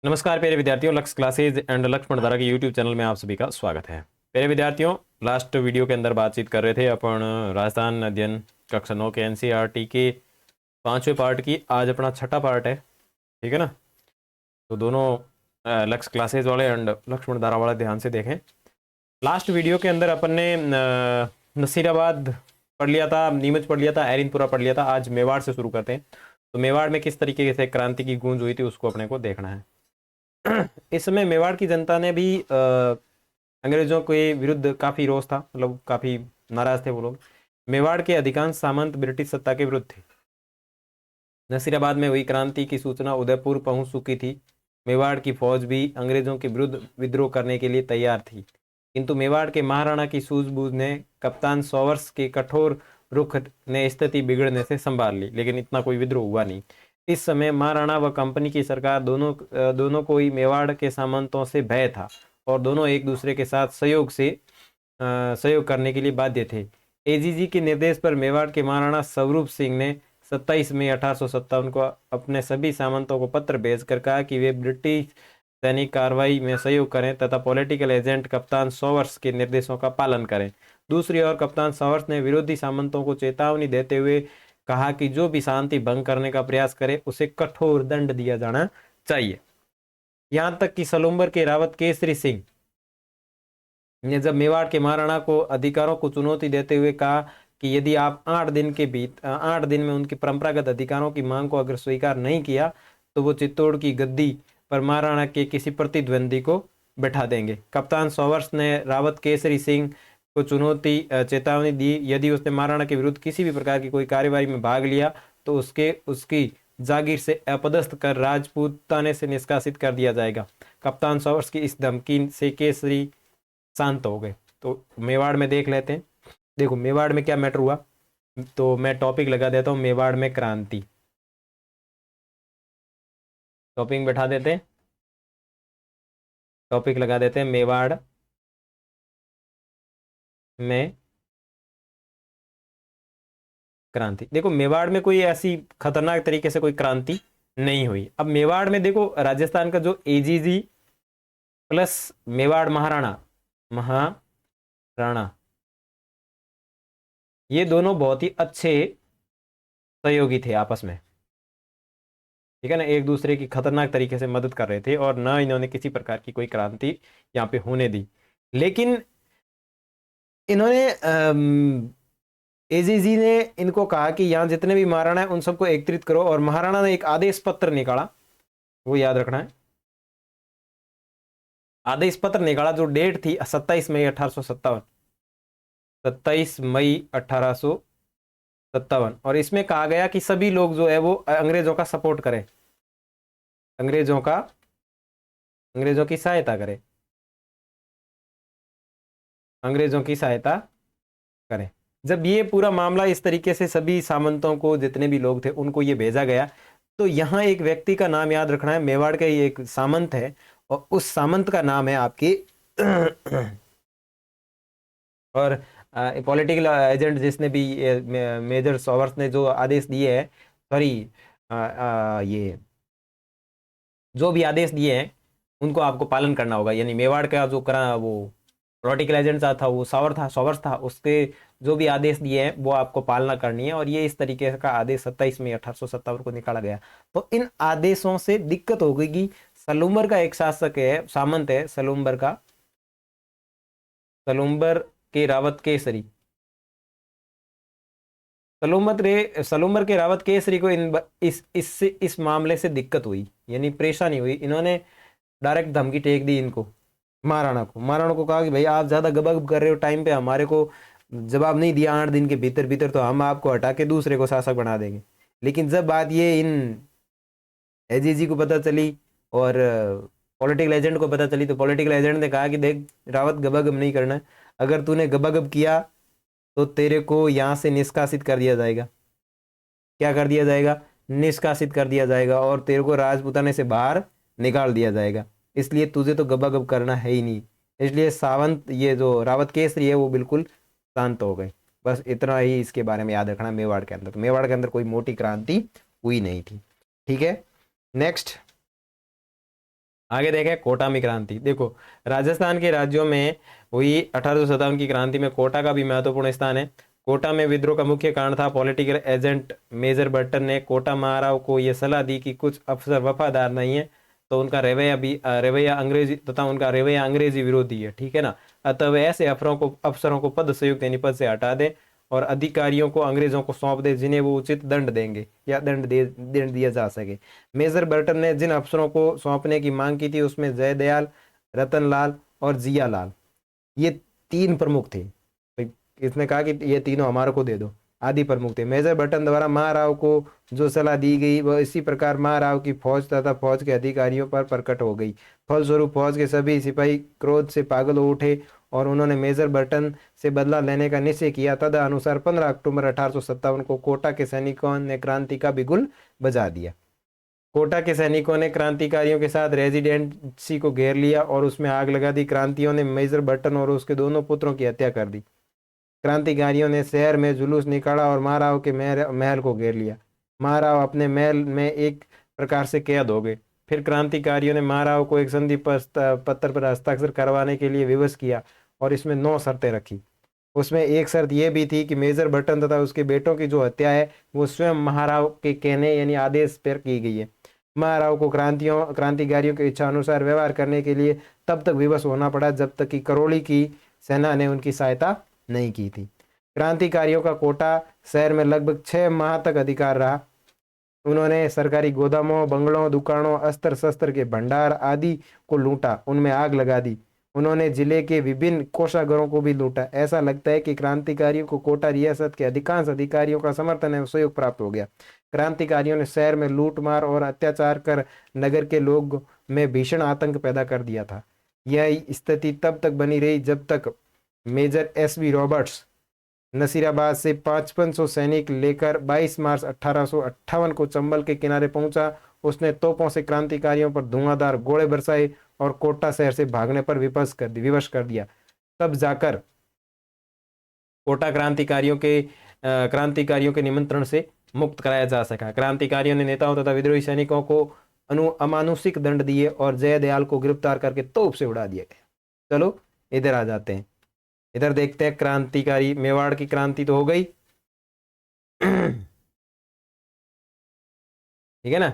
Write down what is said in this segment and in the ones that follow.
नमस्कार प्यारे विद्यार्थियों, लक्ष्य क्लासेज एंड लक्ष्य भंडारा के यूट्यूब चैनल में आप सभी का स्वागत है। प्यारे विद्यार्थियों, लास्ट वीडियो के अंदर बातचीत कर रहे थे अपन राजस्थान अध्ययन कक्षा 9 के एनसीईआरटी के 5वें पार्ट की। आज अपना छठा पार्ट है, ठीक है ना। तो दोनों लक्ष्य क्लासेज वाले एंड लक्ष्य भंडारा वाले ध्यान से देखें। लास्ट वीडियो के अंदर अपन ने नसीराबाद पढ़ लिया था, नीमच पढ़ लिया था, एरिनपुरा पढ़ लिया था। आज मेवाड़ से शुरू करते हैं। तो मेवाड़ में किस तरीके से क्रांति की गूंज हुई थी उसको अपने को देखना है। इस समय मेवाड़ की जनता ने भी अंग्रेजों के विरुद्ध काफी रोष था, मतलब काफी नाराज थे वो लोग। मेवाड़ के अधिकांश सामंत ब्रिटिश सत्ता के विरुद्ध थे। नसीराबाद में हुई क्रांति की सूचना उदयपुर पहुंच चुकी थी। मेवाड़ की फौज भी अंग्रेजों के विरुद्ध विद्रोह करने के लिए तैयार थी, किंतु मेवाड़ के महाराणा की सूझबूझ ने कप्तान सॉवर्स के कठोर रुख ने स्थिति बिगड़ने से संभाल ली, लेकिन इतना कोई विद्रोह हुआ नहीं। इस समय महाराणा व कंपनी की सरकार दोनों को ही मेवाड़ के सामंतों से भय था और दोनों एक दूसरे के साथ सहयोग करने के लिए बाध्य थे। एजीजी के निर्देश पर मेवाड़ के महाराणा स्वरूप सिंह ने 27 मई 1857 को अपने सभी सामंतों को पत्र भेजकर कहा कि वे ब्रिटिश सैनिक कार्रवाई में सहयोग करें तथा पॉलिटिकल एजेंट कप्तान सॉवर्स के निर्देशों का पालन करें। दूसरी ओर कप्तान सॉवर्स ने विरोधी सामंतों को चेतावनी देते हुए कहा कि जो भी शांति भंग करने का प्रयास करे उसे कठोर दंड दिया जाना चाहिए। यहां तक कि सलूम्बर के रावत केसरी सिंह ने जब मेवाड़ के महाराणा को अधिकारों को चुनौती देते हुए कहा कि यदि आप 8 दिन में उनकी परंपरागत अधिकारों की मांग को अगर स्वीकार नहीं किया तो वो चित्तौड़ की गद्दी पर महाराणा के किसी प्रतिद्वंदी को बैठा देंगे। कप्तान सॉवर्स ने रावत केसरी सिंह को चेतावनी दी, यदि उसने महाराणा के विरुद्ध किसी भी प्रकार की कोई कार्यवाही में भाग लिया तो उसकी जागीर से अपदस्थ कर राजपूताने से निष्कासित कर दिया जाएगा। कप्तान सॉवर्स की इस धमकी से केसरी शांत हो गए। तो मेवाड़ में देख लेते हैं। देखो मेवाड़ में क्या मैटर हुआ, तो मैं टॉपिक लगा देता हूं, मेवाड़ में क्रांति। टॉपिक बैठा देते हैं, टॉपिक लगा देते हैं मेवाड़ में क्रांति। देखो मेवाड़ में कोई ऐसी खतरनाक तरीके से कोई क्रांति नहीं हुई। अब मेवाड़ में देखो राजस्थान का जो एजीजी प्लस मेवाड़ महाराणा ये दोनों बहुत ही अच्छे सहयोगी थे आपस में, ठीक है ना। एक दूसरे की खतरनाक तरीके से मदद कर रहे थे और न इन्होंने किसी प्रकार की कोई क्रांति यहाँ पे होने दी। लेकिन इन्होंने एजीजी ने इनको कहा कि यहाँ जितने भी महाराणा है उन सबको एकत्रित करो, और महाराणा ने एक आदेश पत्र निकाला, वो याद रखना है। आदेश पत्र निकाला जो डेट थी 27 मई 1857, 27 मई 1857, और इसमें कहा गया कि सभी लोग जो है वो अंग्रेजों का सपोर्ट करें, अंग्रेजों की सहायता करें, अंग्रेजों की सहायता करें। जब ये पूरा मामला इस तरीके से सभी सामंतों को, जितने भी लोग थे उनको ये भेजा गया, तो यहाँ एक व्यक्ति का नाम याद रखना है। मेवाड़ का ही एक सामंत है और उस सामंत का नाम है आपकी और पॉलिटिकल एजेंट जिसने भी मेजर सॉवर्स ने जो आदेश दिए हैं, सॉरी ये जो भी आदेश दिए हैं उनको आपको पालन करना होगा। यानी मेवाड़ का जो करा वो पॉलिटिकल एजेंट था वो सॉवर्स था, उसके जो भी आदेश दिए हैं वो आपको पालना करनी है। और ये इस तरीके का आदेश 27 मई 1857 को निकाला गया। तो इन आदेशों से दिक्कत हो गई कि सलूम्बर का एक शासक है, सामंत है सलूम्बर के रावत केसरी, सलूम्बर के रावत केसरी को इस मामले से दिक्कत हुई, यानी परेशानी हुई। इन्होंने डायरेक्ट धमकी टेक दी इनको, महाराणा को कहा कि भाई आप ज्यादा गबगब कर रहे हो, टाइम पे हमारे को जवाब नहीं दिया 8 दिन के भीतर भीतर तो हम आपको हटा के दूसरे को शासक बना देंगे। लेकिन जब बात ये इन एजीजी को पता चली और पॉलिटिकल एजेंट को पता चली, तो पॉलिटिकल एजेंट ने कहा कि देख रावत, गबगब नहीं करना है। अगर तूने गबगब किया तो तेरे को यहाँ से निष्कासित कर दिया जाएगा। क्या कर दिया जाएगा? निष्कासित कर दिया जाएगा और तेरे को राजपूताने से बाहर निकाल दिया जाएगा। इसलिए तुझे तो गबगब करना है ही नहीं। इसलिए सावंत, ये जो रावत केसरी है, वो बिल्कुल शांत हो गए। बस इतना ही इसके बारे में याद रखना। मेवाड़ के अंदर, तो मेवाड़ के अंदर कोई मोटी क्रांति हुई नहीं थी, ठीक है। नेक्स्ट, आगे देखें कोटा में क्रांति। देखो राजस्थान के राज्यों में हुई 1857 की क्रांति में कोटा का भी महत्वपूर्ण स्थान है। कोटा में विद्रोह का मुख्य कारण था पॉलिटिकल एजेंट मेजर बर्टन ने कोटा महाराव को यह सलाह दी कि कुछ अफसर वफादार नहीं है, तो उनका रवैया अंग्रेजी तथा उनका रवैया अंग्रेजी विरोधी है, ठीक है ना। अतः वे ऐसे अफसरों को पद संयुक्त यानी पद से हटा दे और अधिकारियों को अंग्रेजों को सौंप दे जिन्हें वो उचित दंड देंगे या दंड दिया जा सके। मेजर बर्टन ने जिन अफसरों को सौंपने की मांग की थी उसमें जयदयाल, रतनलाल और जियालाल, ये तीन प्रमुख थे। तो इसने कहा कि ये तीनों हमारे को दे दो, आदि प्रमुख थे। मेजर बर्टन द्वारा महाराव को जो सलाह दी गई वह इसी प्रकार महाराव की फौज तथा फौज के अधिकारियों पर प्रकट हो गई। फलस्वरूप फौज के सभी सिपाही क्रोध से पागल हो उठे और उन्होंने मेजर बर्टन से बदला लेने का निश्चय किया। तदनुसार 15 अक्टूबर 1857 को कोटा के सैनिकों ने क्रांति का बिगुल बजा दिया। कोटा के सैनिकों ने क्रांतिकारियों के साथ रेजिडेंसी को घेर लिया और उसमें आग लगा दी। क्रांतियों ने मेजर बर्टन और उसके दोनों पुत्रों की हत्या कर दी। क्रांतिकारियों ने शहर में जुलूस निकाला और महाराव के महल को घेर लिया। महाराव अपने महल में एक प्रकार से कैद हो गए। फिर क्रांतिकारियों ने महाराव को एक संधि पत्र पर हस्ताक्षर करवाने के लिए विवश किया और इसमें 9 शर्तें रखी। उसमें एक शर्त यह भी थी कि मेजर बर्टन तथा उसके बेटों की जो हत्या है वो स्वयं महाराव के कहने यानी आदेश पर की गई है। महाराव को क्रांतिकारियों की इच्छा अनुसार व्यवहार करने के लिए तब तक विवश होना पड़ा जब तक कि करौली की सेना ने उनकी सहायता नहीं की थी। क्रांतिकारियों का कोटा शहर में लगभग 6 माह तक अधिकार रहा। उन्होंने सरकारी गोदामों, बंगलों, दुकानों, अस्त्र शस्त्र के भंडार आदि को लूटा, उनमें आग लगा दी। उन्होंने जिले के विभिन्न कोषागारों को भी लूटा। ऐसा लगता है कि क्रांतिकारियों को कोटा रियासत के अधिकांश अधिकारियों का समर्थन एवं सहयोग प्राप्त हो गया। क्रांतिकारियों ने शहर में लूटमार और अत्याचार कर नगर के लोग में भीषण आतंक पैदा कर दिया था। यह स्थिति तब तक बनी रही जब तक मेजर एस.बी. रॉबर्ट्स नसीराबाद से 5500 सैनिक लेकर 22 मार्च 1858 को चंबल के किनारे पहुंचा। उसने तोपों से क्रांतिकारियों पर धुआंधार गोले बरसाए और कोटा शहर से भागने पर विवश कर दिया। तब जाकर कोटा क्रांतिकारियों के निमंत्रण से मुक्त कराया जा सका। क्रांतिकारियों ने नेताओं तथा विद्रोही सैनिकों को अमानुषिक दंड दिए और जयदयाल को गिरफ्तार करके तोप से उड़ा दिया गया। चलो इधर आ जाते हैं, इधर देखते हैं क्रांतिकारी। मेवाड़ की क्रांति तो हो गई, ठीक है ना।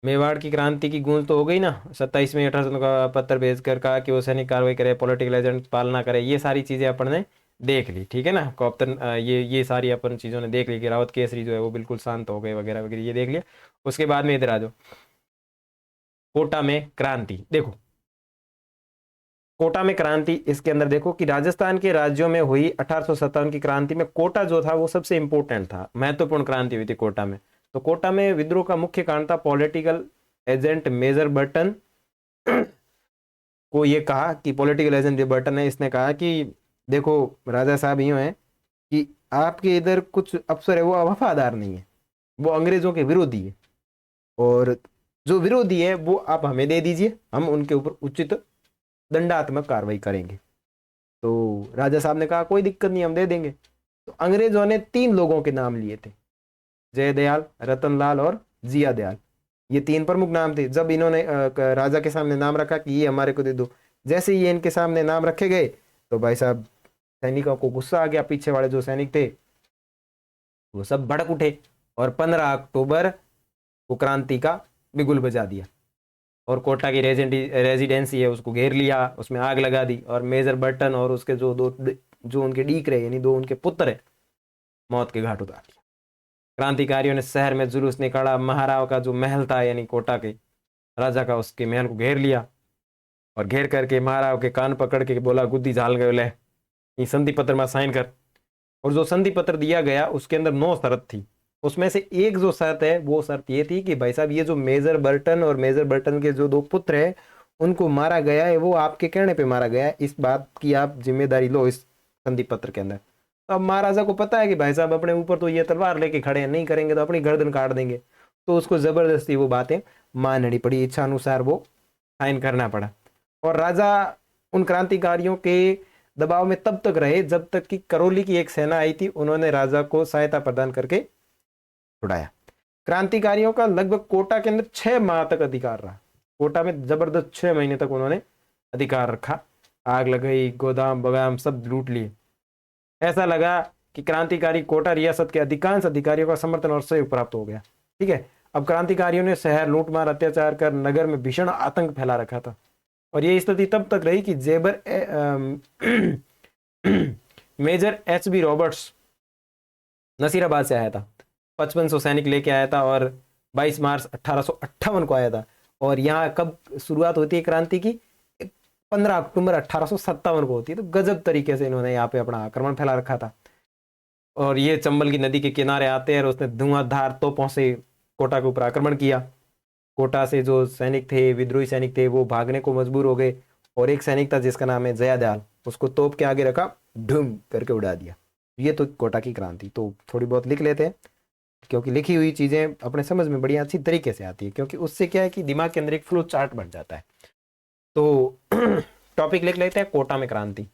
मेवाड़ की क्रांति की गूंज तो हो गई ना। 27 मई 1800 का पत्र भेजकर कहा कि वो सैनिक कार्रवाई करे, पॉलिटिकल एजेंट पालना करे। ये सारी चीजें अपन ने देख ली, ठीक है ना। कॉप्तन ये सारी अपन चीजों ने देख ली कि रावत केसरी जो है वो बिल्कुल शांत हो गए वगैरह वगैरह, ये देख लिया। उसके बाद में इधर आ जाओ, कोटा में क्रांति। देखो कोटा में क्रांति, इसके अंदर देखो कि राजस्थान के राज्यों में हुई 1857 की क्रांति में कोटा जो था वो सबसे इंपॉर्टेंट था, महत्वपूर्ण क्रांति हुई थी कोटा में। तो कोटा में विद्रोह का मुख्य कारण था पॉलिटिकल एजेंट मेजर बर्टन को ये कहा कि पॉलिटिकल एजेंट जो बर्टन है इसने कहा कि देखो राजा साहब यूं है कि आपके इधर कुछ अफसर है वो वफादार नहीं है, वो अंग्रेजों के विरोधी है, और जो विरोधी है वो आप हमें दे दीजिए, हम उनके ऊपर उचित दंडात्मक कार्रवाई करेंगे। तो राजा साहब ने कहा कोई दिक्कत नहीं, हम दे देंगे। तो अंग्रेजों ने 3 लोगों के नाम लिए थे, जयदयाल, रतनलाल और जियादयाल। ये 3 प्रमुख नाम थे। जब इन्होंने राजा के सामने नाम रखा कि ये हमारे को दे दो, जैसे ये इनके सामने नाम रखे गए तो भाई साहब सैनिकों को गुस्सा आ गया। पीछे वाले जो सैनिक थे वो सब भड़क उठे और 15 अक्टूबर को क्रांति का बिगुल बजा दिया और कोटा की रेजिडेंसी है उसको घेर लिया, उसमें आग लगा दी और मेजर बर्टन और उसके जो उनके डीक रहे यानी 2 उनके पुत्र है, मौत के घाट उतार दिया। क्रांतिकारियों ने शहर में जुलूस निकाला। महाराव का जो महल था यानी कोटा के राजा का, उसके महल को घेर लिया और घेर करके महाराव के कान पकड़ के बोला गुद्दी झाल गए ले, ये संधि पत्र में साइन कर। और जो संधि पत्र दिया गया उसके अंदर 9 शर्त थी। उसमें से एक जो शर्त है वो शर्त ये थी कि भाई साहब ये जो मेजर बर्टन और मेजर बर्टन के जो 2 पुत्र हैं उनको मारा गया है, वो आपके कहने पे मारा गया है, इस बात की आप जिम्मेदारी लो इस संधि पत्र के अंदर। तो अब महाराजा को पता है कि भाई साहब अपने ऊपर तो ये तलवार लेके खड़े हैं, नहीं करेंगे तो अपनी गर्दन काट देंगे, तो उसको जबरदस्ती वो बातें माननी पड़ी, इच्छा अनुसार वो साइन करना पड़ा। और राजा उन क्रांतिकारियों के दबाव में तब तक रहे जब तक कि करौली की एक सेना आई थी, उन्होंने राजा को सहायता प्रदान करके छुड़ाया। क्रांतिकारियों का लगभग कोटा के अंदर 6 माह तक अधिकार रहा। कोटा में जबरदस्त 6 महीने तक उन्होंने अधिकार रखा, आग लगाई, गोदाम बगाम सब लूट लिए। ऐसा लगा कि क्रांतिकारी कोटा रियासत के अधिकांश अधिकारियों का समर्थन और सहयोग प्राप्त हो गया। ठीक है, अब क्रांतिकारियों ने शहर लूटमार अत्याचार कर नगर में भीषण आतंक फैला रखा था। और ये स्थिति तब तक रही कि major H B Roberts Nasirabad से आया था, 5500 सैनिक लेके आया था और 22 मार्च 1858 को आया था। और यहाँ कब शुरुआत होती है क्रांति की? 15 अक्टूबर 1857 को होती है। तो गजब तरीके से इन्होंने यहाँ पे अपना आक्रमण फैला रखा था। और ये चंबल की नदी के किनारे आते हैं और उसने धुआंधार तोपों से कोटा के ऊपर आक्रमण किया। कोटा से जो सैनिक थे, विद्रोही सैनिक थे, वो भागने को मजबूर हो गए। और एक सैनिक था जिसका नाम है जयादयाल, उसको तोप के आगे रखा, ढूम करके उड़ा दिया। ये तो कोटा की क्रांति। तो थोड़ी बहुत लिख लेते हैं, क्योंकि लिखी हुई चीजें अपने समझ में बड़ी अच्छी तरीके से आती है, क्योंकि उससे क्या है कि दिमाग के अंदर एक फ्लो चार्ट बन जाता है। तो टॉपिक लिख लेते हैं, कोटा में क्रांति।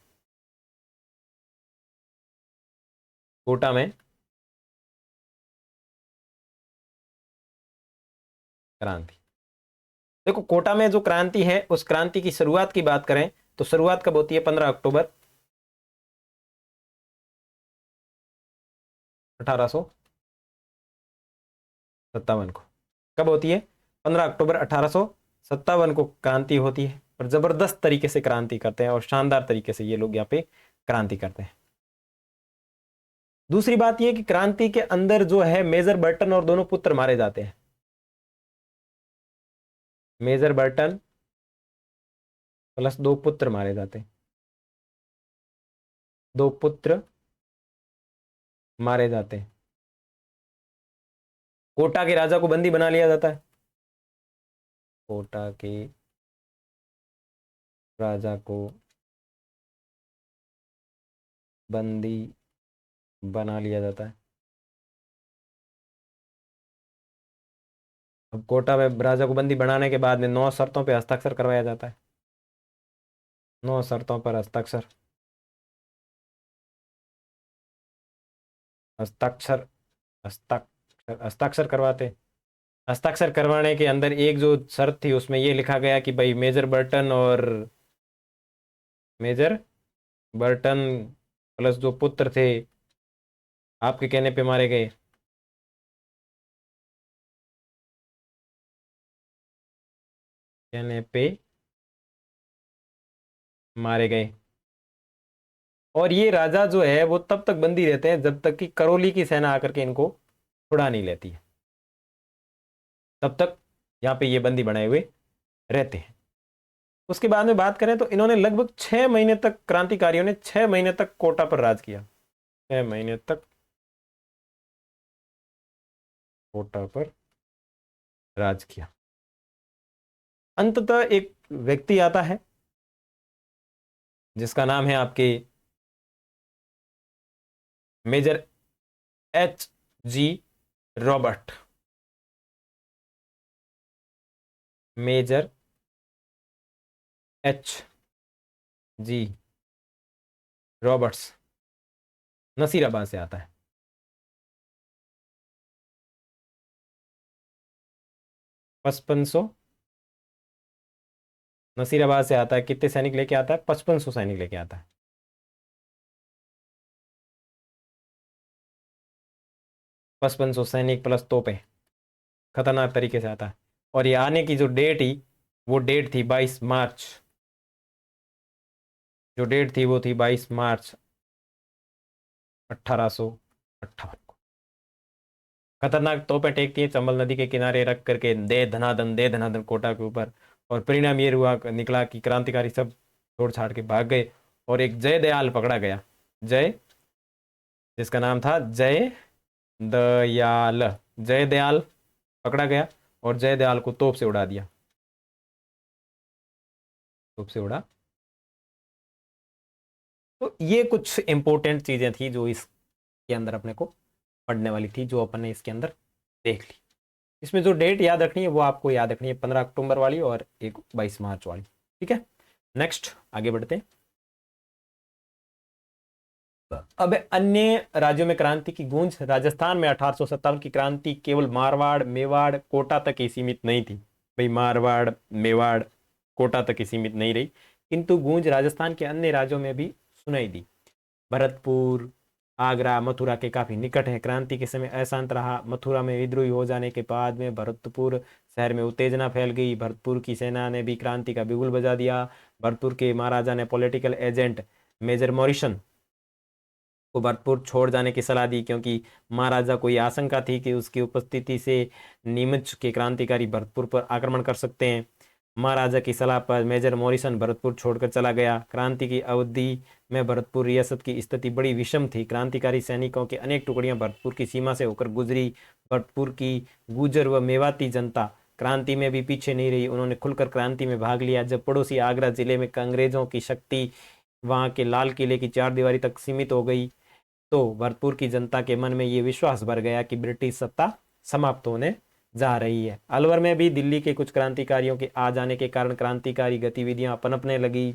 कोटा में क्रांति। देखो, कोटा में जो क्रांति है, उस क्रांति की शुरुआत की बात करें तो शुरुआत कब होती है? 15 अक्टूबर 1857 को। कब होती है? 15 अक्टूबर 1857 को क्रांति होती है। और जबरदस्त तरीके से क्रांति करते हैं और शानदार तरीके से ये लोग यहाँ पे क्रांति करते हैं। दूसरी बात यह कि क्रांति के अंदर जो है मेजर बर्टन और दोनों पुत्र मारे जाते हैं। मेजर बर्टन प्लस 2 पुत्र मारे जाते हैं। 2 पुत्र मारे जाते हैं। कोटा के राजा को बंदी बना लिया जाता है। कोटा के राजा को बंदी बना लिया जाता है। अब कोटा में राजा को बंदी बनाने के बाद में 9 शर्तों पर हस्ताक्षर करवाया जाता है। 9 शर्तों पर हस्ताक्षर हस्ताक्षर हस्ताक्षर हस्ताक्षर करवाते। हस्ताक्षर करवाने के अंदर एक जो शर्त थी उसमें ये लिखा गया कि भाई मेजर बर्टन प्लस जो पुत्र थे आपके कहने पे मारे गए। कहने पे मारे गए। और ये राजा जो है वो तब तक बंदी रहते हैं जब तक कि करौली की सेना आकर के इनको छुड़ा नहीं लेती है। तब तक यहाँ पे ये बंदी बनाए हुए रहते हैं। उसके बाद में बात करें तो इन्होंने लगभग 6 महीने तक, क्रांतिकारियों ने 6 महीने तक कोटा पर राज किया। 6 महीने तक कोटा पर राज किया। अंततः एक व्यक्ति आता है जिसका नाम है आपके major H G Robert. Major H G Roberts Nasirabad से आता है। 5500 नसीराबाद से आता है। कितने सैनिक लेके आता है? 5500 सैनिक लेके आता है। 5500 सैनिक प्लस तोपें, खतरनाक तरीके से आता है। और ये आने की जो डेट ही, वो डेट थी 22 मार्च। जो डेट थी वो थी 22 मार्च 1858 को। खतरनाक तोपें टेकती है चंबल नदी के किनारे रख करके, दे धनादन कोटा के ऊपर। और परिणाम ये हुआ निकला कि क्रांतिकारी सब छोड़ छाड़ के भाग गए और एक जय दयाल पकड़ा गया। जय, जिसका नाम था जय दयाल। जय दयाल पकड़ा गया और जय दयाल को तोप से उड़ा दिया। तोप से उड़ा। तो ये कुछ इंपॉर्टेंट चीजें थी जो इसके अंदर अपने को पढ़ने वाली थी, जो अपन ने इसके अंदर देख ली। इसमें जो डेट याद रखनी है वो आपको याद रखनी है, 15 अक्टूबर वाली और एक 22 मार्च वाली। ठीक है, नेक्स्ट आगे बढ़ते हैं। अब अन्य राज्यों में क्रांति की गूंज। राजस्थान में 1857 की क्रांति केवल मारवाड़, मेवाड़, कोटा तक ही सीमित नहीं थी। भाई मारवाड़, मेवाड़, कोटा तक ही सीमित नहीं रही, किंतु गूंज राजस्थान के अन्य राज्यों में भी सुनाई दी। भरतपुर, आगरा, मथुरा के काफी निकट है। क्रांति के समय अशांत रहा। मथुरा में विद्रोही हो जाने के बाद में भरतपुर शहर में उत्तेजना फैल गई। भरतपुर की सेना ने भी क्रांति का बिगुल बजा दिया। भरतपुर के महाराजा ने पॉलिटिकल एजेंट मेजर मॉरिसन को भरतपुर छोड़ जाने की सलाह दी, क्योंकि महाराजा को यह आशंका थी कि उसकी उपस्थिति से नीमच के क्रांतिकारी भरतपुर पर आक्रमण कर सकते हैं। महाराजा की सलाह पर मेजर मॉरिसन भरतपुर छोड़कर चला गया। क्रांति की अवधि में भरतपुर रियासत की स्थिति बड़ी विषम थी। क्रांतिकारी सैनिकों की अनेक टुकड़ियां भरतपुर की सीमा से होकर गुजरी। भरतपुर की गुर्जर व मेवाती जनता क्रांति में भी पीछे नहीं रही। उन्होंने खुलकर क्रांति में भाग लिया। जब पड़ोसी आगरा जिले में अंग्रेजों की शक्ति वहां के लाल किले की चारदीवारी तक सीमित हो गई, तो भरतपुर की जनता के मन में ये विश्वास भर गया कि ब्रिटिश सत्ता समाप्त होने जा रही है। अलवर में भी दिल्ली के कुछ क्रांतिकारियों के आ जाने के कारण क्रांतिकारी गतिविधियां पनपने लगी।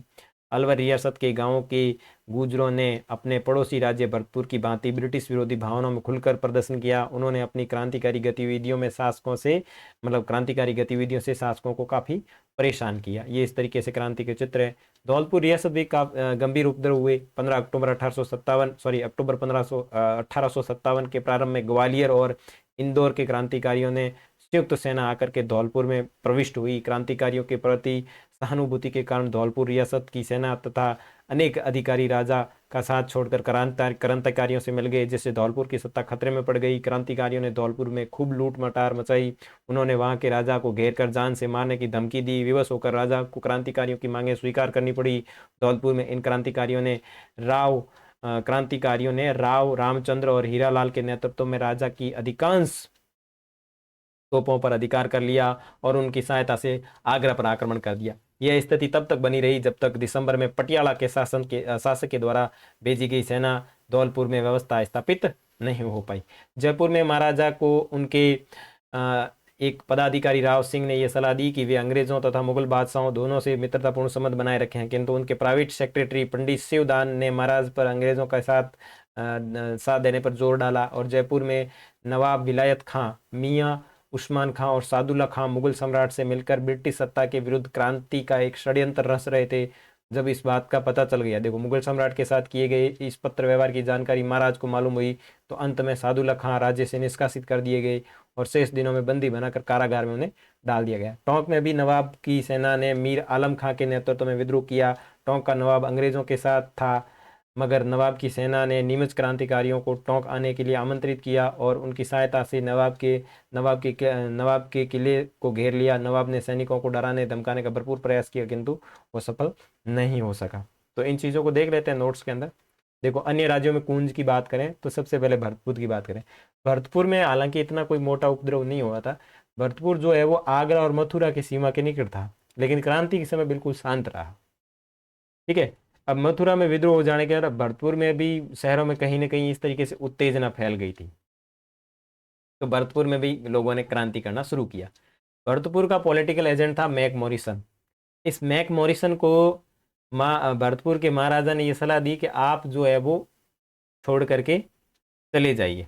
अलवर रियासत के गांवों के गुजरों ने अपने पड़ोसी राज्य भरतपुर की भांति ब्रिटिश विरोधी भावनाओं में खुलकर प्रदर्शन किया। उन्होंने अपनी क्रांतिकारी गतिविधियों में शासकों से क्रांतिकारी गतिविधियों से शासकों को काफी परेशान किया। ये इस तरीके से क्रांति के चित्र है। धौलपुर रियासत भी गंभीर उपद्रव हुए। 15 अक्टूबर 1857 अक्टूबर 1857 के प्रारंभ में ग्वालियर और इंदौर के क्रांतिकारियों ने संयुक्त सेना आकर के धौलपुर में प्रविष्ट हुई। क्रांतिकारियों के प्रति सहानुभूति के कारण धौलपुर रियासत की सेना तथा अनेक अधिकारी राजा का साथ छोड़कर क्रांतिकारियों से मिल गए, जिससे धौलपुर की सत्ता खतरे में पड़ गई। क्रांतिकारियों ने धौलपुर में खूब लूट मटार मचाई। उन्होंने वहां के राजा को घेर कर जान से मारने की धमकी दी। विवश होकर राजा को क्रांतिकारियों की मांगें स्वीकार करनी पड़ी। धौलपुर में इन क्रांतिकारियों ने राव रामचंद्र और हीरालाल के नेतृत्व में राजा की अधिकांश तोपों पर अधिकार कर लिया और उनकी सहायता से आगरा पर आक्रमण कर दिया। यह स्थिति तब तक बनी रही जब तक दिसंबर में पटियाला के शासक के द्वारा भेजी गई सेना धौलपुर में व्यवस्था स्थापित नहीं हो पाई। जयपुर में महाराजा को उनके एक पदाधिकारी राव सिंह ने यह सलाह दी कि वे अंग्रेजों तथा मुगल बादशाहों दोनों से मित्रतापूर्ण संबंध बनाए रखें, किंतु उनके प्राइवेट सेक्रेटरी पंडित शिवदान ने महाराज पर अंग्रेजों का साथ देने पर जोर डाला और जयपुर में नवाब विलायत खां, मियाँ उस्मान खां और सादुल्ला खां मुगल सम्राट से मिलकर ब्रिटिश सत्ता के विरुद्ध क्रांति का एक षड्यंत्र रच रहे थे। जब इस बात का पता चल गया, देखो, मुगल सम्राट के साथ किए गए इस पत्र व्यवहार की जानकारी महाराज को मालूम हुई, तो अंत में सादुल्ला खां राज्य से निष्कासित कर दिए गए और शेष दिनों में बंदी बनाकर कारागार में उन्हें डाल दिया गया। टोंक में भी नवाब की सेना ने मीर आलम खां के नेतृत्व में विद्रोह किया। टोंक का नवाब अंग्रेजों के साथ था, मगर नवाब की सेना ने नीमच क्रांतिकारियों को टोंक आने के लिए आमंत्रित किया और उनकी सहायता से नवाब के किले को घेर लिया। नवाब ने सैनिकों को डराने धमकाने का भरपूर प्रयास किया, किंतु वो सफल नहीं हो सका। तो इन चीज़ों को देख लेते हैं नोट्स के अंदर। देखो, अन्य राज्यों में कुंज की बात करें तो सबसे पहले भरतपुर की बात करें। भरतपुर में हालांकि इतना कोई मोटा उपद्रव नहीं हुआ था। भरतपुर जो है वो आगरा और मथुरा की सीमा के निकट था, लेकिन क्रांति के समय बिल्कुल शांत रहा। ठीक है। अब मथुरा में विद्रोह हो जाने के बाद भरतपुर में भी शहरों में कहीं ना कहीं इस तरीके से उत्तेजना फैल गई थी, तो भरतपुर में भी लोगों ने क्रांति करना शुरू किया। भरतपुर का पॉलिटिकल एजेंट था मैक मॉरिसन। इस मैक मॉरिसन को भरतपुर के महाराजा ने यह सलाह दी कि आप जो है वो छोड़ करके चले जाइए।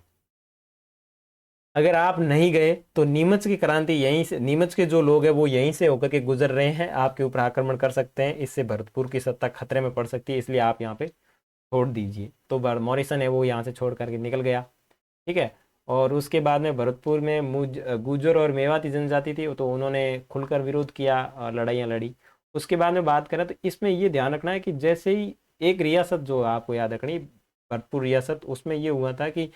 अगर आप नहीं गए तो नीमच की क्रांति यहीं से, नीमच के जो लोग हैं वो यहीं से होकर के गुजर रहे हैं, आपके ऊपर आक्रमण कर सकते हैं, इससे भरतपुर की सत्ता खतरे में पड़ सकती है, इसलिए आप यहाँ पे छोड़ दीजिए। तो मॉरिसन है वो यहाँ से छोड़ करके निकल गया। ठीक है। और उसके बाद में भरतपुर में गुर्जर और मेवाती जनजाति थी, तो उन्होंने खुलकर विरोध किया और लड़ाइयाँ लड़ी। उसके बाद में बात करें तो इसमें ये ध्यान रखना है कि जैसे ही एक रियासत जो आपको याद रखनी, भरतपुर रियासत, उसमें ये हुआ था कि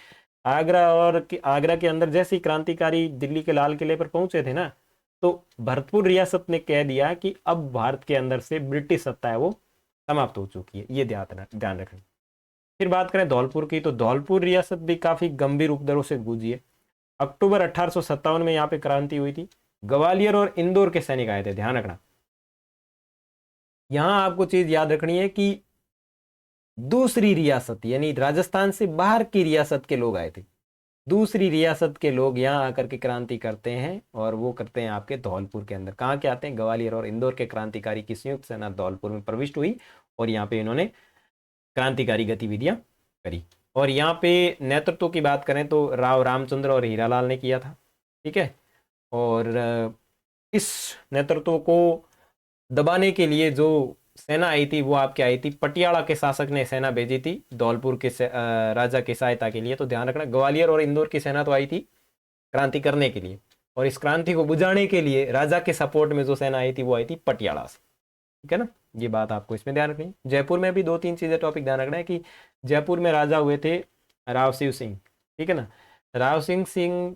आगरा के अंदर जैसे ही क्रांतिकारी दिल्ली के लाल किले पर पहुंचे थे ना, तो भरतपुर रियासत ने कह दिया कि अब भारत के अंदर से ब्रिटिश सत्ता है वो समाप्त हो चुकी है। ये ध्यान रखें। फिर बात करें धौलपुर की, तो धौलपुर रियासत भी काफी गंभीर उपद्रव से गूंजी है। अक्टूबर 1857 में यहाँ पे क्रांति हुई थी। ग्वालियर और इंदौर के सैनिक आए थे, ध्यान रखना। यहां आपको चीज याद रखनी है कि दूसरी रियासत यानी राजस्थान से बाहर की रियासत के लोग आए थे। दूसरी रियासत के लोग यहाँ आकर के क्रांति करते हैं और वो करते हैं आपके धौलपुर के अंदर। कहाँ के आते हैं? ग्वालियर और इंदौर के क्रांतिकारी की संयुक्त सेना धौलपुर में प्रविष्ट हुई और यहाँ पे इन्होंने क्रांतिकारी गतिविधियां करी। और यहाँ पे नेतृत्व की बात करें तो राव रामचंद्र और हीरालाल ने किया था। ठीक है। और इस नेतृत्व को दबाने के लिए जो सेना आई थी वो आपकी आई थी, पटियाला के शासक ने सेना भेजी थी धौलपुर के राजा की सहायता के लिए। तो ध्यान रखना, ग्वालियर और इंदौर की सेना तो आई थी क्रांति करने के लिए, और इस क्रांति को बुझाने के लिए राजा के सपोर्ट में जो सेना आई थी वो आई थी पटियाला से। ठीक है ना, ये बात आपको इसमें ध्यान रखनी। जयपुर में भी दो तीन चीजें टॉपिक ध्यान रखना है कि जयपुर में राजा हुए थे राव सिंह सिंह। ठीक है ना, राव सिंह सिंह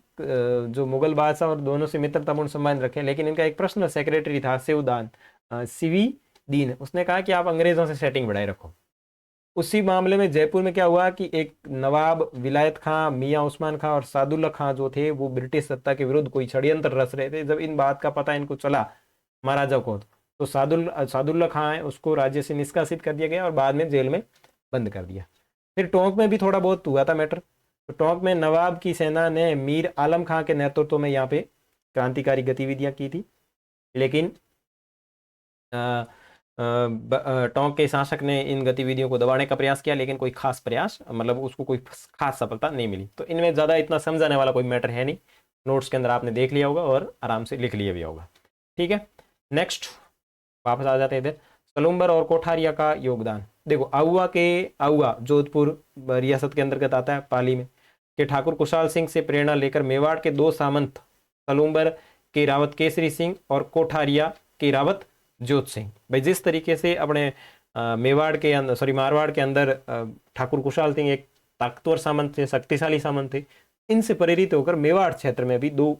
जो मुगल बादशाह और दोनों से मित्रतापूर्ण संबंध रखे, लेकिन इनका एक पर्सनल सेक्रेटरी था सिवदान सीवी दीन, उसने कहा कि आप अंग्रेजों से सेटिंग बढ़ाए रखो। उसी मामले में जयपुर में क्या हुआ कि एक नवाब विलायत खां, मियां उस्मान खां और सादुल्ला खां जो थे वो ब्रिटिश सत्ता के विरुद्ध कोई षड्यंत्र रच रहे थे। जब इन बात का पता इनको चला महाराजा को, तो सादुल्ला खां है उसको राज्य से निष्कासित कर दिया गया और बाद में जेल में बंद कर दिया। फिर टोंक में भी थोड़ा बहुत हुआ था मैटर। तो टोंक में नवाब की सेना ने मीर आलम खां के नेतृत्व में यहाँ पे क्रांतिकारी गतिविधियां की थी, लेकिन टोंक के शासक ने इन गतिविधियों को दबाने का प्रयास किया, लेकिन कोई खास प्रयास मतलब उसको कोई खास सफलता नहीं मिली। तो इनमें ज़्यादा इतना समझाने वाला कोई मैटर है नहीं, नोट्स के अंदर आपने देख लिया होगा और आराम से लिख लिया भी होगा। ठीक है, नेक्स्ट वापस आ जाते हैं इधर। सलूम्बर और कोठारिया का योगदान देखो। आउआ जोधपुर रियासत के अंतर्गत आता है, पाली में, के ठाकुर कुशाल सिंह से प्रेरणा लेकर मेवाड़ के दो सामंत सलूम्बर के रावत केसरी सिंह और कोठारिया के रावत जोत सिंह, भाई जिस तरीके से अपने मेवाड़ के अंदर मारवाड़ के अंदर ठाकुर कुशाल सिंह एक ताकतवर सामंत थे, शक्तिशाली सामंत थे, इनसे प्रेरित होकर मेवाड़ क्षेत्र में भी दो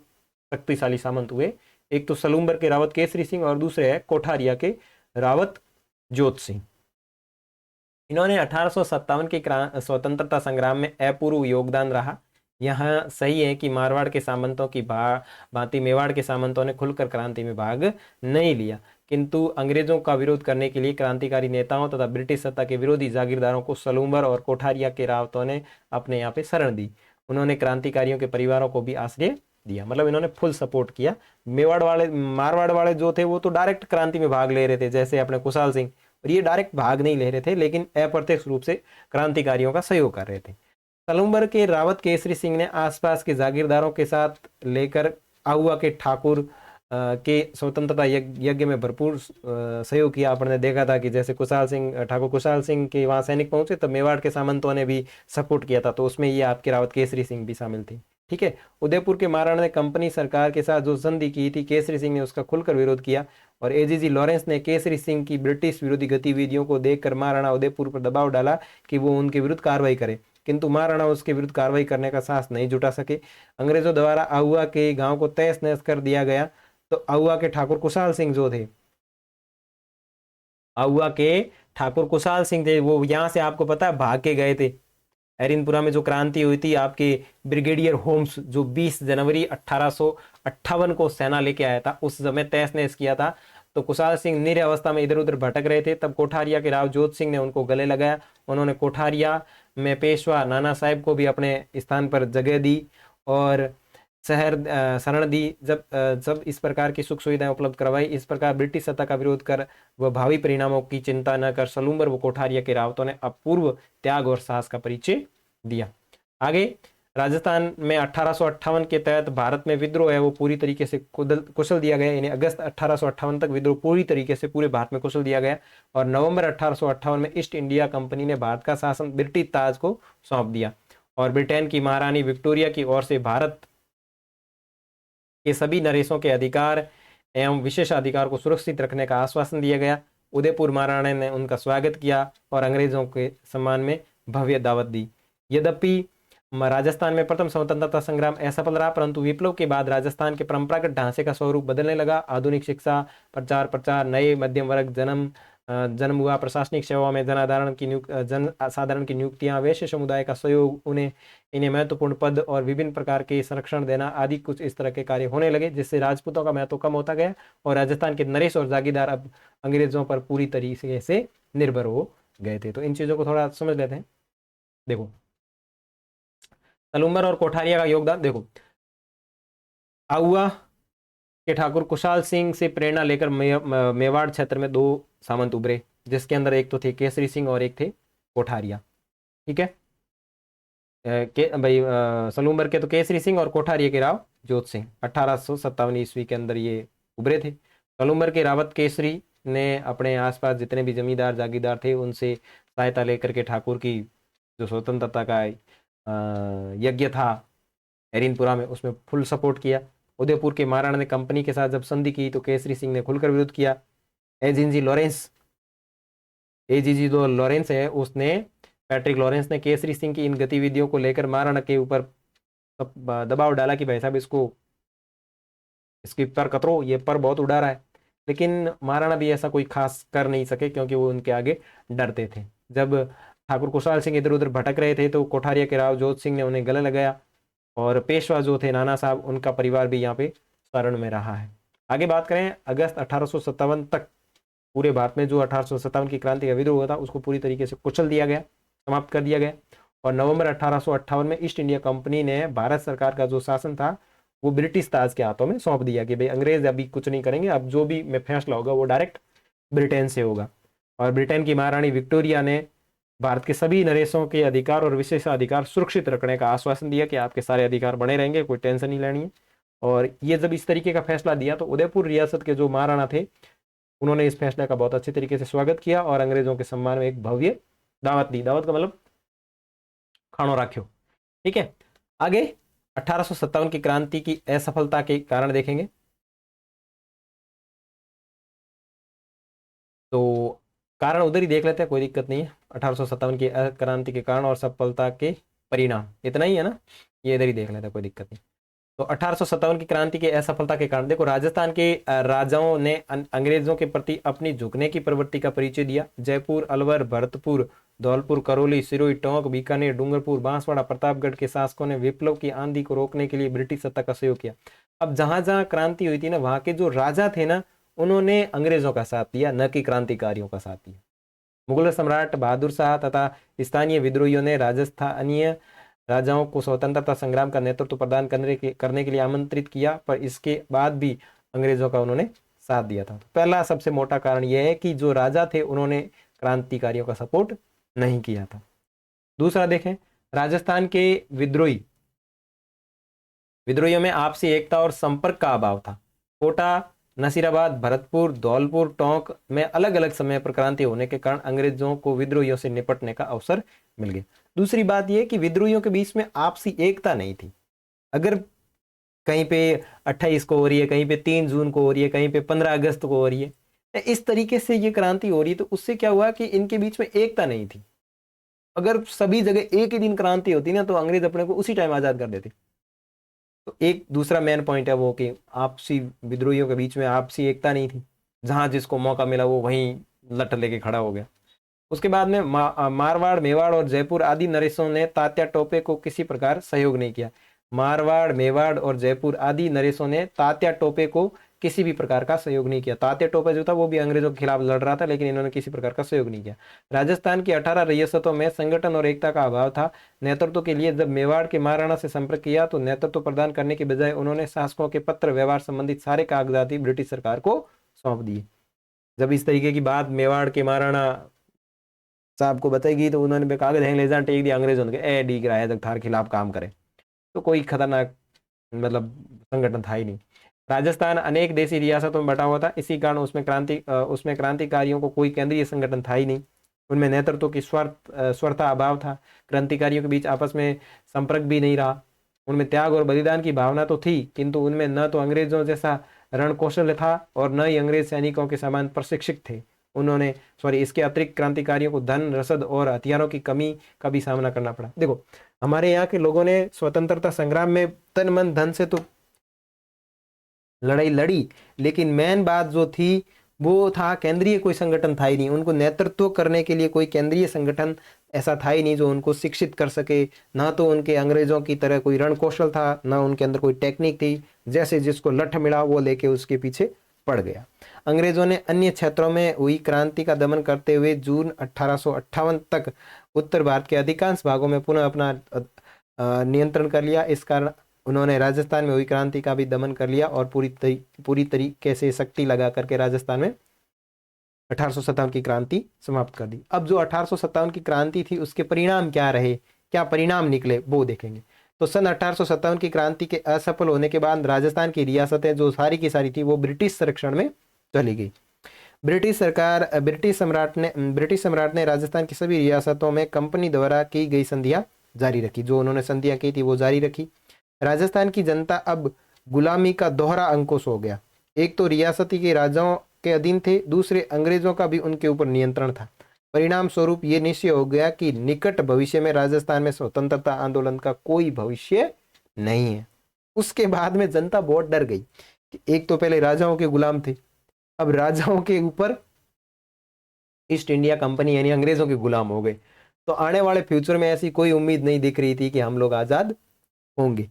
शक्तिशाली सामंत हुए। एक तो सलूम्बर के रावत केसरी सिंह और दूसरे है कोठारिया के रावत जोत सिंह। इन्होंने 1857 के स्वतंत्रता संग्राम में अपूर्व योगदान रहा। यहाँ सही है कि मारवाड़ के सामंतों की भांति मेवाड़ के सामंतों ने खुलकर क्रांति में भाग नहीं लिया, किंतु अंग्रेजों का विरोध करने के लिए क्रांतिकारी नेताओं तथा ब्रिटिश सत्ता के विरोधी जागीरदारों को सलूम्बर और कोठारिया के रावतों ने अपने यहाँ पे शरण दी। उन्होंने क्रांतिकारियों के परिवारों को भी आश्रय दिया, मतलब इन्होंने फुल सपोर्ट किया। मारवाड़ वाले जो थे वो तो डायरेक्ट क्रांति में भाग ले रहे थे, जैसे अपने कुशाल सिंह, और ये डायरेक्ट भाग नहीं ले रहे थे, लेकिन अप्रत्यक्ष रूप से क्रांतिकारियों का सहयोग कर रहे थे। सलूम्बर के रावत केसरी सिंह ने आसपास के जागीरदारों के साथ लेकर आहुआ के ठाकुर के स्वतंत्रता यज्ञ में भरपूर सहयोग किया। आपने देखा था कि जैसे ठाकुर कुशाल सिंह के वहां सैनिक पहुंचे तब मेवाड़ के सामंतों ने भी सपोर्ट किया था, तो उसमें ये आपके रावत केसरी सिंह भी शामिल थे। ठीक है, उदयपुर के महाराणा ने कंपनी सरकार के साथ जो संधि की थी, केसरी सिंह ने उसका खुलकर विरोध किया, और एजीजी लॉरेंस ने केसरी सिंह की ब्रिटिश विरोधी गतिविधियों को देखकर महाराणा उदयपुर पर दबाव डाला कि वो उनके विरुद्ध कार्रवाई करे, किंतु महाराणा उसके विरुद्ध कार्रवाई करने का साहस नहीं जुटा सके। अंग्रेजों द्वारा आहुआ के गांव को तहस नहस कर दिया गया। तो आहुआ के ठाकुर कुशाल सिंह जो थे, आहुआ के ठाकुर कुशाल सिंह थे, वो यहां से आपको पता है भाग के गए थे। एरिनपुरा में जो क्रांति हुई थी, आपके ब्रिगेडियर होम्स जो 20 जनवरी 1858 को सेना लेके आया था, उस समय तहस नहस किया था। तो कुशाल सिंह निर अवस्था में इधर उधर भटक रहे थे, तब कोठारिया के राव जोत सिंह ने उनको गले लगाया। उन्होंने कोठारिया में पेशवा नाना साहेब को भी अपने स्थान पर जगह दी और शरण दी। जब इस प्रकार की सुख सुविधाएं उपलब्ध करवाई, इस प्रकार ब्रिटिश सत्ता का विरोध कर वह भावी परिणामों की चिंता न कर सलूम्बर व कोठारिया के रावतों ने अपूर्व त्याग और साहस का परिचय दिया। आगे राजस्थान में 1858 के तहत भारत में विद्रोह है वो पूरी तरीके से कुशल दिया गया। इन्हें अगस्त 1858 तक विद्रोह पूरी तरीके से पूरे भारत में कुशल दिया गया, और नवंबर 1858 में ईस्ट इंडिया कंपनी ने भारत का शासन ब्रिटिश ताज को सौंप दिया, और ब्रिटेन की महारानी विक्टोरिया की ओर से भारत के सभी नरेशों के अधिकार एवं विशेषाधिकार को सुरक्षित रखने का आश्वासन दिया गया। उदयपुर महाराणा ने उनका स्वागत किया और अंग्रेजों के सम्मान में भव्य दावत दी। यद्यपि राजस्थान में प्रथम स्वतंत्रता संग्राम असफल रहा, परंतु विप्लव के बाद राजस्थान के परंपरागत ढांचे का स्वरूप बदलने लगा। आधुनिक शिक्षा, प्रचार, नए मध्यम वर्ग जन्म हुआ, प्रशासनिक सेवाओं में जन साधारण की नियुक्तियां, वैश्य समुदाय का सहयोग, इन्हें महत्वपूर्ण पद और विभिन्न प्रकार के संरक्षण देना आदि कुछ इस तरह के कार्य होने लगे, जिससे राजपूतों का महत्व कम होता गया और राजस्थान के नरेश और जागीरदार अब अंग्रेजों पर पूरी तरीके से निर्भर हो गए थे। तो इन चीजों को थोड़ा समझ लेते हैं। देखो सलूम्बर और कोठारिया का योगदान देखो। आहुआ के ठाकुर कुशाल सिंह से प्रेरणा लेकर मेवाड़ क्षेत्र में दो सामंत उभरे, जिसके अंदर एक तो थे केसरी सिंह और एक थे कोठारिया। ठीक है, सलूम्बर के तो केसरी सिंह और कोठारिया के राव जोत सिंह। 1857 ईस्वी के अंदर ये उभरे थे। कलुम्बर के रावत केसरी ने अपने आसपास जितने भी जमींदार जागीरदार थे उनसे सहायता लेकर के ठाकुर की जो स्वतंत्रता का यज्ञ था एरिनपुरा में, उसमें फुल सपोर्ट किया। उदयपुर के महाराणा ने कंपनी के साथ जब संधि की तो केसरी सिंह ने खुलकर विरोध किया। एजीजी लॉरेंस एजीजी जो लॉरेंस है उसने पैट्रिक लॉरेंस ने केसरी सिंह की इन गतिविधियों को लेकर महाराणा के ऊपर दबाव डाला कि भाई साहब इसकी पर कतरो, ये पर बहुत उड़ा रहा है। लेकिन महाराणा भी ऐसा कोई खास कर नहीं सके क्योंकि वो उनके आगे डरते थे। जब ठाकुर कुशाल सिंह इधर उधर भटक रहे थे तो कोठारिया के राव जोत सिंह ने उन्हें गले लगाया और पेशवा जो थे नाना साहब, उनका परिवार भी यहाँ पे शरण में रहा है। आगे बात करें, अगस्त 1857 तक पूरे भारत में जो 1857 की क्रांति का विद्रोह हुआ था उसको पूरी तरीके से कुचल दिया गया, समाप्त कर दिया गया। और नवंबर 1858 में ईस्ट इंडिया कंपनी ने भारत सरकार का जो शासन था वो ब्रिटिश ताज के हाथों में सौंप दिया कि भाई अंग्रेज अभी कुछ नहीं करेंगे, अब जो भी में फैसला होगा वो डायरेक्ट ब्रिटेन से होगा। और ब्रिटेन की महारानी विक्टोरिया ने भारत के सभी नरेशों के अधिकार और विशेषाधिकार सुरक्षित रखने का आश्वासन दिया कि आपके सारे अधिकार बने रहेंगे, कोई टेंशन नहीं लेनी है। और ये जब इस तरीके का फैसला दिया तो उदयपुर रियासत के जो महाराणा थे उन्होंने इस फैसले का बहुत अच्छे तरीके से स्वागत किया और अंग्रेजों के सम्मान में एक भव्य दावत दी। दावत का मतलब खानो राख्यो। ठीक है, आगे 1857 की क्रांति की असफलता के कारण देखेंगे। तो कारण उधर ही देख लेते हैं, कोई दिक्कत नहीं है। 1857 की क्रांति के कारण और सफलता के परिणाम, इतना ही है ना, ये इधर ही देख लेते हैं, कोई दिक्कत नहीं। तो 1857 की क्रांति की असफलता के कारण देखो, राजस्थान के राजाओं ने अंग्रेजों के प्रति अपनी झुकने की प्रवृत्ति का परिचय दिया। जयपुर, अलवर, भरतपुर, धौलपुर, करौली, सिरोही, टोंक, बीकानेर, डूंगरपुर, बांसवाड़ा, प्रतापगढ़ के शासकों ने विप्लव की आंधी को रोकने के लिए ब्रिटिश सत्ता का सहयोग किया। अब जहां जहां क्रांति हुई थी ना, वहां के जो राजा थे ना, उन्होंने अंग्रेजों का साथ दिया, न कि क्रांतिकारियों का साथ दिया। मुगल सम्राट बहादुर शाह तथा स्थानीय विद्रोहियों ने राजस्थानीय राजाओं को स्वतंत्रता संग्राम का नेतृत्व प्रदान करने के लिए आमंत्रित किया, पर इसके बाद भी अंग्रेजों का उन्होंने साथ दिया था। तो पहला सबसे मोटा कारण यह है कि जो राजा थे उन्होंने क्रांतिकारियों का सपोर्ट नहीं किया था। दूसरा देखें, राजस्थान के विद्रोहियों में आपसी एकता और संपर्क का अभाव था। कोटा, नसीराबाद, भरतपुर, धौलपुर, टोंक में अलग अलग समय पर क्रांति होने के कारण अंग्रेजों को विद्रोहियों से निपटने का अवसर मिल गया। दूसरी बात यह कि विद्रोहियों के बीच में आपसी एकता नहीं थी। अगर कहीं पे 28 को हो रही है, कहीं पे 3 जून को हो रही है, कहीं पे 15 अगस्त को हो रही है, इस तरीके से ये क्रांति हो रही है, तो उससे क्या हुआ कि इनके बीच में एकता नहीं थी। अगर सभी जगह एक ही दिन क्रांति होती ना तो अंग्रेज अपने को उसी टाइम आजाद कर देते। तो एक दूसरा मेन पॉइंट है वो कि आपसी विद्रोहियों के बीच में आपसी एकता नहीं थी, जहां जिसको मौका मिला वो वहीं लठ लेके खड़ा हो गया। उसके बाद में मारवाड़, मेवाड़ और जयपुर आदि नरेशों ने तात्या टोपे को किसी प्रकार सहयोग नहीं किया। मारवाड़, मेवाड़ और जयपुर आदि नरेशों ने तात्या टोपे को किसी भी प्रकार का सहयोग नहीं किया। तात्या टोपे जो था वो भी अंग्रेजों के खिलाफ लड़ रहा था, लेकिन इन्होंने किसी प्रकार का सहयोग नहीं किया। राजस्थान की 18 रियासतों में संगठन और एकता का अभाव था। नेतृत्व के लिए जब मेवाड़ के महाराणा से संपर्क किया तो नेतृत्व प्रदान करने के बजाय उन्होंने शासकों के पत्र व्यवहार संबंधित सारे कागजात ही ब्रिटिश सरकार को सौंप दिए। जब इस तरीके की बात मेवाड़ के महाराणा साहब को बताएगी तो उन्होंने कागज ले जान टेक दिया अंग्रेजों ने, ए डी कराया जब थार खिलाफ काम करे। तो कोई खतरनाक मतलब संगठन था ही नहीं। राजस्थान अनेक देशी रियासतों में बटा हुआ था, इसी कारण उसमें क्रांतिकारियों को कोई केंद्रीय संगठन था ही नहीं। उनमें नेतृत्व की स्वरता अभाव था। क्रांतिकारियों के बीच आपस में संपर्क भी नहीं रहा। उनमें त्याग और बलिदान की भावना तो थी, किंतु उनमें न तो अंग्रेजों जैसा रण कौशल था और न ही अंग्रेज सैनिकों के समान प्रशिक्षित थे। इसके अतिरिक्त क्रांतिकारियों को धन, रसद और हथियारों की कमी का भी सामना करना पड़ा। देखो, हमारे यहाँ के लोगों ने स्वतंत्रता संग्राम में तन मन धन से तो लड़ाई लड़ी, लेकिन मेन बात जो थी वो था केंद्रीय कोई संगठन था ही नहीं। उनको नेतृत्व करने के लिए कोई केंद्रीय संगठन ऐसा था ही नहीं जो उनको शिक्षित कर सके। ना तो उनके अंग्रेजों की तरह कोई रण कौशल था, ना उनके अंदर कोई टेक्निक थी। जैसे जिसको लठ मिला वो लेके उसके पीछे पड़ गया। अंग्रेजों ने अन्य क्षेत्रों में हुई क्रांति का दमन करते हुए जून 1858 तक उत्तर भारत के अधिकांश भागों में पुनः अपना नियंत्रण कर लिया। इस कारण उन्होंने राजस्थान में हुई क्रांति का भी दमन कर लिया और पूरी तरीके से शक्ति लगा करके राजस्थान में 1857 की क्रांति समाप्त कर दी। अब जो 1857 की क्रांति थी उसके परिणाम क्या रहे, क्या परिणाम निकले वो देखेंगे। तो सन 1857 की क्रांति के असफल होने के बाद राजस्थान की रियासतें जो सारी की सारी थी वो ब्रिटिश संरक्षण में चली गई। ब्रिटिश सम्राट ने राजस्थान की सभी रियासतों में कंपनी द्वारा की गई संधियां जारी रखी। जो उन्होंने संधियां की थी वो जारी रखी। राजस्थान की जनता अब गुलामी का दोहरा अंकुश हो गया। एक तो रियासती के राजाओं के अधीन थे, दूसरे अंग्रेजों का भी उनके ऊपर नियंत्रण था। परिणाम स्वरूप ये निश्चय हो गया कि निकट भविष्य में राजस्थान में स्वतंत्रता आंदोलन का कोई भविष्य नहीं है। उसके बाद में जनता बहुत डर गई कि एक तो पहले राजाओं के गुलाम थे, अब राजाओं के ऊपर ईस्ट इंडिया कंपनी यानी अंग्रेजों के गुलाम हो गए। तो आने वाले फ्यूचर में ऐसी कोई उम्मीद नहीं दिख रही थी कि हम लोग आजाद होंगे।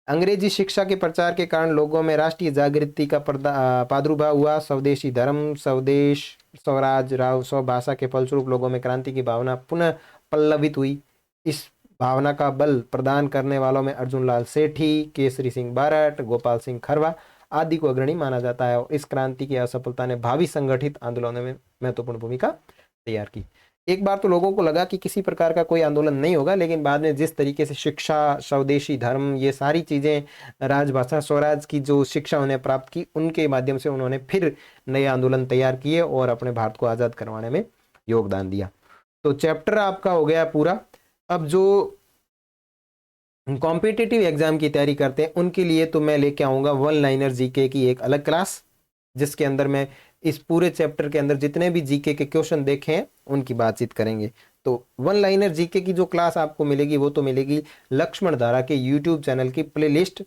अंग्रेजी शिक्षा के प्रचार के कारण लोगों में राष्ट्रीय जागृति का प्रादुर्भाव हुआ। स्वदेशी धर्म, स्वदेश, स्वराज, राव स्वभाषा के फलस्वरूप लोगों में क्रांति की भावना पुनः पल्लवित हुई। इस भावना का बल प्रदान करने वालों में अर्जुन लाल सेठी, केसरी सिंह बारट, गोपाल सिंह खरवा आदि को अग्रणी माना जाता है। और इस क्रांति की असफलता ने भावी संगठित आंदोलनों में महत्वपूर्ण भूमिका तैयार की। एक बार तो लोगों को लगा कि किसी प्रकार का कोई आंदोलन नहीं होगा, लेकिन बाद में जिस तरीके से शिक्षा, स्वदेशी धर्म, ये सारी चीजें, राजभाषा, स्वराज की जो शिक्षा उन्हें प्राप्त की, उनके माध्यम से उन्होंने फिर नए आंदोलन तैयार किए और अपने भारत को आजाद करवाने में योगदान दिया। तो चैप्टर आपका हो गया पूरा। अब जो कॉम्पिटिटिव एग्जाम की तैयारी करते हैं उनके लिए तो मैं लेके आऊंगा वन लाइनर जीके की एक अलग क्लास, जिसके अंदर मैं इस पूरे चैप्टर के अंदर जितने भी जीके के क्वेश्चन देखे हैं उनकी बातचीत करेंगे। तो वन लाइनर जीके की जो क्लास आपको मिलेगी वो तो मिलेगी लक्ष्मण धारा के यूट्यूब चैनल की प्लेलिस्ट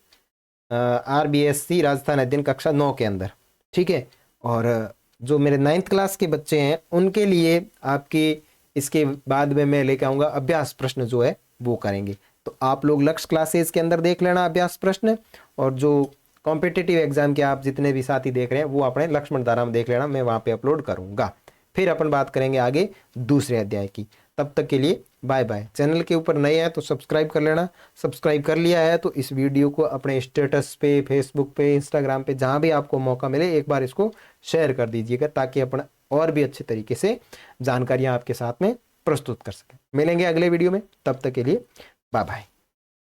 RBSC राजस्थान अध्ययन कक्षा 9 के अंदर, ठीक है। और जो मेरे 9th क्लास के बच्चे हैं उनके लिए आपके इसके बाद में मैं लेके आऊंगा अभ्यास प्रश्न जो है वो करेंगे। तो आप लोग लक्ष्य क्लासेस के अंदर देख लेना अभ्यास प्रश्न, और जो कॉम्पिटिटिव एग्जाम के आप जितने भी साथी देख रहे हैं वो अपने लक्ष्मण धारा में देख लेना, मैं वहां पे अपलोड करूंगा। फिर अपन बात करेंगे आगे दूसरे अध्याय की। तब तक के लिए बाय बाय। चैनल के ऊपर नए हैं तो सब्सक्राइब कर लेना, सब्सक्राइब कर लिया है तो इस वीडियो को अपने स्टेटस पे, फेसबुक पे, इंस्टाग्राम पे, जहां भी आपको मौका मिले एक बार इसको शेयर कर दीजिएगा, ताकि अपन और भी अच्छे तरीके से जानकारियां आपके साथ में प्रस्तुत कर सकें। मिलेंगे अगले वीडियो में, तब तक के लिए बाय बाय।